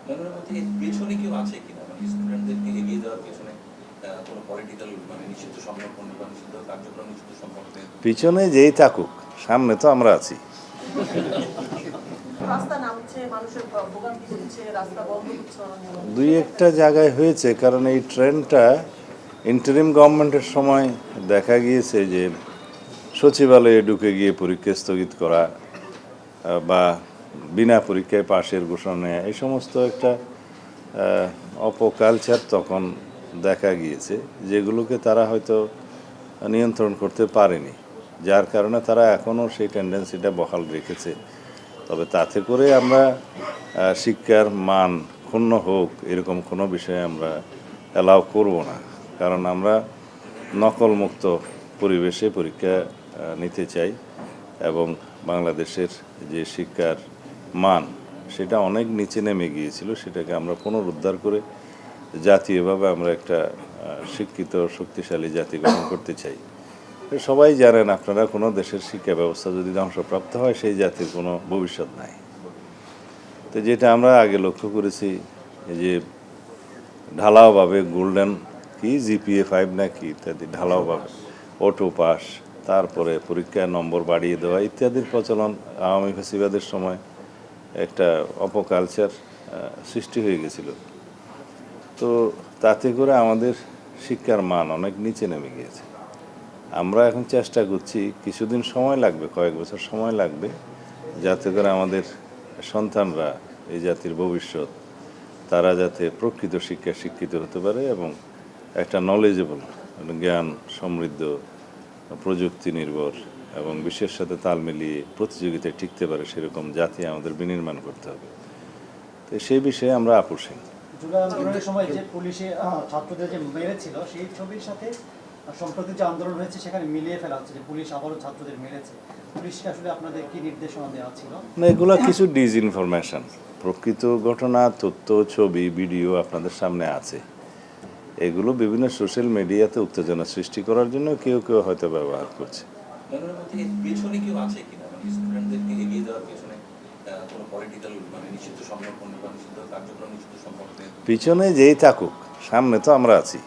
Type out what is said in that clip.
জনগণের মধ্যে এর পেছনে কেউ আছে কিনা, মানে স্টুডেন্টদেরকে এগিয়ে দেওয়ার পেছনে কোনো পলিটিক্যাল মানে নিষিদ্ধ সংগঠন বা নিষিদ্ধ কার্যক্রম নিষিদ্ধ সংগঠনের পিছনে যেই থাকুক, সামনে তো আমরা আছি। রাস্তা নামছে, মানুষের ভোগান্তি হচ্ছে, রাস্তা বন্ধ হচ্ছে। দুই একটা জায়গায় হয়েছে, কারণ এই ট্রেনটা ইন্টারিম গভর্নমেন্টের সময় দেখা গিয়েছে যে সচিবালয়ে ঢুকে গিয়ে পরীক্ষা স্থগিত করা বা বিনা পরীক্ষায় পাশের ঘোষণা নেওয়া, এই সমস্ত একটা অপকালচার তখন দেখা গিয়েছে, যেগুলোকে তারা হয়তো নিয়ন্ত্রণ করতে পারেনি, যার কারণে তারা এখনও সেই টেন্ডেন্সিটা বহাল রেখেছে। তবে তাতে করে আমরা শিক্ষার মান ক্ষুণ্ণ হোক এরকম কোনো বিষয়ে আমরা অ্যালাউ করব না, কারণ আমরা নকলমুক্ত পরিবেশে পরীক্ষা নিতে চাই এবং বাংলাদেশের যে শিক্ষার মান সেটা অনেক নিচে নেমে গিয়েছিল, সেটাকে আমরা পুনরুদ্ধার করে জাতীয়ভাবে আমরা একটা শিক্ষিত শক্তিশালী জাতি গঠন করতে চাই। সবাই জানেন, আপনারা কোনো দেশের শিক্ষা ব্যবস্থা যদি ধ্বংসপ্রাপ্ত হয় সেই জাতির কোনো ভবিষ্যৎ নাই। তো যেটা আমরা আগে লক্ষ্য করেছি যে ঢালাওভাবে গোল্ডেন কি জিপিএ 5 নাকি ইত্যাদি ঢালাওভাবে অটো পাস, তারপরে পরীক্ষার নম্বর বাড়িয়ে দেওয়া ইত্যাদির প্রচলন আওয়ামী ফ্যাসিবাদের সময় একটা অপকালচার সৃষ্টি হয়ে গেছিল। তো তাতে করে আমাদের শিক্ষার মান অনেক নিচে নেমে গিয়েছে। আমরা এখন চেষ্টা করছি, কিছুদিন সময় লাগবে, কয়েক বছর সময় লাগবে, যাতে করে আমাদের সন্তানরা এই জাতির ভবিষ্যৎ, তারা যাতে প্রকৃত শিক্ষায় শিক্ষিত হতে পারে এবং একটা নলেজেবল, জ্ঞান সমৃদ্ধ, প্রযুক্তি নির্ভর এবং বিশ্বের সাথে তাল মিলিয়ে প্রতিযোগিতায় টিকতে পারে সেরকম জাতি আমাদের বিনির্মাণ করতে হবে। তো সেই বিষয়ে আমরা আপোষহীন। জুলাই আন্দোলনের সময় যে পুলিশে ছাত্রদের যে মেরেছিল, সেই ছবির সাথে সম্প্রতি যে আন্দোলন হয়েছে সেখানে মিলিয়ে ফেলা হচ্ছে যে পুলিশ আবারও ছাত্রদের মেরেছে। পুলিশকে আসলে আপনাদের কি নির্দেশনা দেওয়া ছিল? না, এগুলো কিছু ডিসইনফরমেশন। প্রকৃত ঘটনা, তথ্য, ছবি, ভিডিও আপনাদের সামনে আছে। এগুলো বিভিন্ন সোশ্যাল মিডিয়াতে উত্তেজনা সৃষ্টি করার জন্য কেউ কেউ হয়তো ব্যবহার করছে। জনগণের মধ্যে এর পেছনে কেউ আছে কিনা, মানে স্টুডেন্টদেরকে এগিয়ে দেওয়ার পেছনে কোনো পলিটিক্যাল মানে নিষিদ্ধ সংগঠন বা নিষিদ্ধ কার্যক্রম নিষিদ্ধ সংগঠনের পিছনে যেই থাকুক, সামনে তো আমরা আছি।